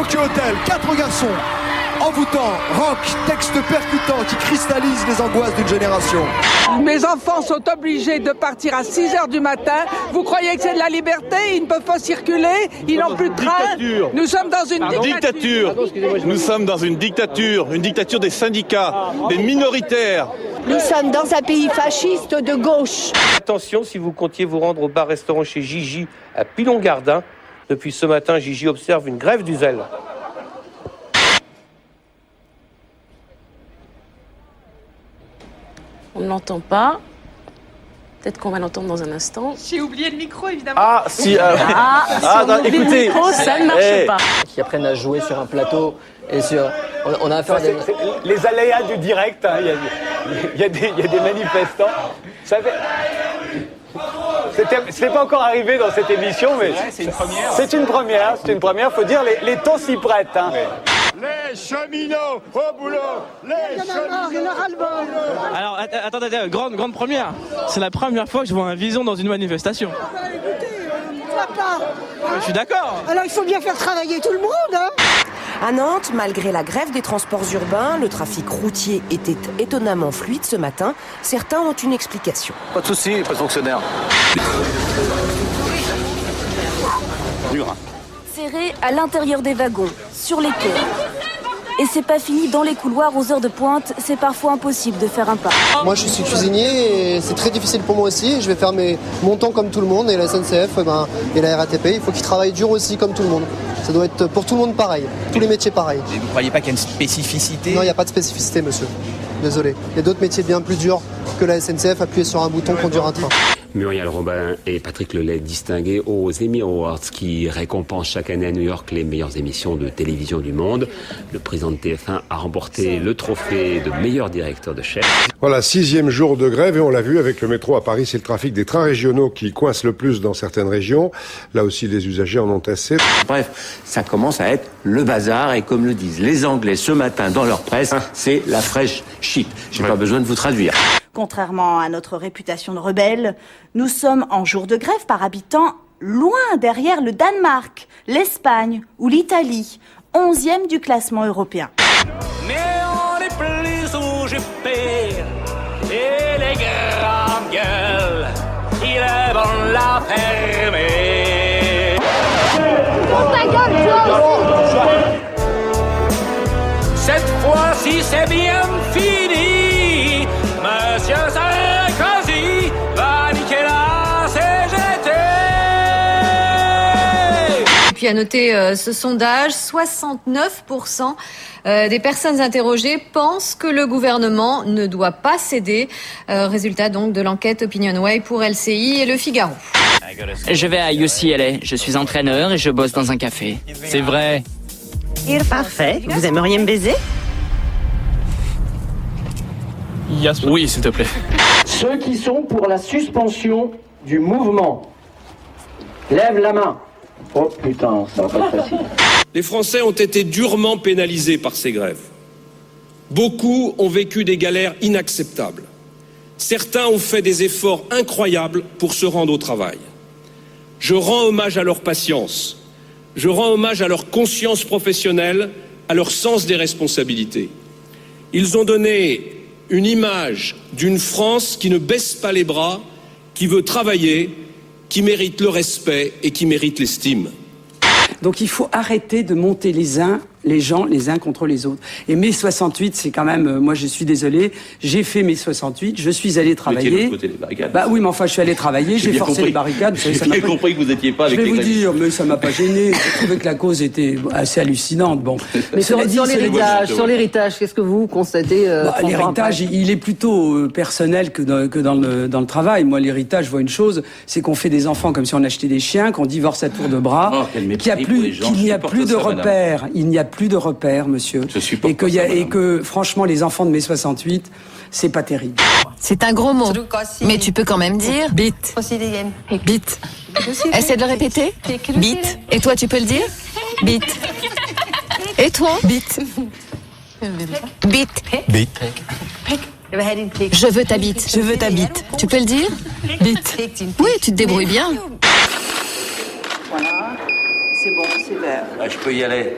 Tokyo Hotel, 4 garçons, envoûtants, rock, textes percutants qui cristallisent les angoisses d'une génération. Mes enfants sont obligés de partir à 6h du matin. Vous croyez que c'est de la liberté? Ils ne peuvent pas circuler, ils n'ont plus de train. Nous sommes dans une dictature. Nous sommes dans une dictature des syndicats, des minoritaires. Nous sommes dans un pays fasciste de gauche. Attention, si vous comptiez vous rendre au bar-restaurant chez Gigi à Pilon-Gardin, depuis ce matin, Gigi observe une grève du zèle. On ne l'entend pas. Peut-être qu'on va l'entendre dans un instant. J'ai oublié le micro, évidemment. Ah, si, si on oublie écoutez, le micro, ça ne marche pas. Qui apprennent à jouer sur un plateau et sur... On a affaire à des... Les aléas du direct, hein. Il y a des manifestants. Ça fait... C'était pas encore arrivé dans cette émission, mais c'est une première. C'est une première. Faut dire les tons s'y prêtent. Hein. Les cheminots au boulot. Les cheminots. Alors attendez, grande première. C'est la première fois que je vois un vison dans une manifestation. Je suis d'accord. Alors il faut bien faire travailler tout le monde, hein. À Nantes, malgré la grève des transports urbains, le trafic routier était étonnamment fluide ce matin. Certains ont une explication. Pas de souci, pas de fonctionnaire. Serré à l'intérieur des wagons, sur les quais. Et c'est pas fini dans les couloirs aux heures de pointe, c'est parfois impossible de faire un pas. Moi je suis cuisinier et c'est très difficile pour moi aussi. Je vais faire mon temps comme tout le monde et la SNCF et la RATP, il faut qu'ils travaillent dur aussi comme tout le monde. Ça doit être pour tout le monde pareil, tous les métiers pareils. Et vous ne croyez pas qu'il y a une spécificité? Non, il n'y a pas de spécificité, monsieur. Désolé. Il y a d'autres métiers bien plus durs que la SNCF, appuyer sur un bouton, conduire un train. Muriel Robin et Patrick Lelay distingués aux Emmy Awards qui récompensent chaque année à New York les meilleures émissions de télévision du monde. Le président de TF1 a remporté le trophée de meilleur directeur de chaîne. Voilà, 6e jour de grève et on l'a vu avec le métro à Paris, c'est le trafic des trains régionaux qui coince le plus dans certaines régions. Là aussi, les usagers en ont assez. Bref, ça commence à être le bazar et comme le disent les Anglais ce matin dans leur presse, c'est la fresh shit. J'ai pas besoin de vous traduire. Contrairement à notre réputation de rebelle, nous sommes en jour de grève par habitant loin derrière le Danemark, l'Espagne ou l'Italie, 11e du classement européen. Mais on est plus occupés et les grandes gueules, il est bon la fermer. Ta gueule, toi aussi. Cette fois-ci c'est bien fini, Monsieur Sarkozy va niquer la CGT. Et puis à noter ce sondage, 69% des personnes interrogées pensent que le gouvernement ne doit pas céder. Résultat donc de l'enquête OpinionWay pour LCI et Le Figaro. Je vais à UCLA, je suis entraîneur et je bosse dans un café. C'est vrai. Parfait. Vous aimeriez me baiser? Oui, s'il te plaît. Ceux qui sont pour la suspension du mouvement, lève la main. Oh putain, ça va pas être facile. Les Français ont été durement pénalisés par ces grèves. Beaucoup ont vécu des galères inacceptables. Certains ont fait des efforts incroyables pour se rendre au travail. Je rends hommage à leur patience. Je rends hommage à leur conscience professionnelle, à leur sens des responsabilités. Ils ont donné une image d'une France qui ne baisse pas les bras, qui veut travailler, qui mérite le respect et qui mérite l'estime. Donc il faut arrêter de monter les gens les uns contre les autres. Et mai 68, c'est quand même, moi je suis désolé, j'ai fait mai 68, je suis allé travailler. Vous étiez de l'autre côté des barricades. Bah oui, mais enfin je suis allé travailler, j'ai forcé les barricades. J'ai bien compris que vous n'étiez pas avec les Je vais vous dire, mais ça m'a pas gêné. J'ai trouvé que la cause était assez hallucinante. Bon. Mais sur l'héritage, qu'est-ce que vous constatez l'héritage, il est plutôt personnel que dans le travail. Moi, l'héritage, je vois une chose, c'est qu'on fait des enfants comme si on achetait des chiens, qu'on divorce à tour de bras, qu'il n'y a plus de repères. Il n'y a plus de repères, monsieur. Et que, franchement, les enfants de mai 68, c'est pas terrible. C'est un gros mot, mais tu peux quand même dire bite. Bite. Essaie de le répéter. Bite. Et toi, tu peux le dire? Bite. Et toi? Bite. Bite. Bite. Je veux ta bite. Je veux ta bite. Tu peux le dire? Bite. Oui, tu te débrouilles bien. Voilà, c'est bon, c'est vert. Je peux y aller.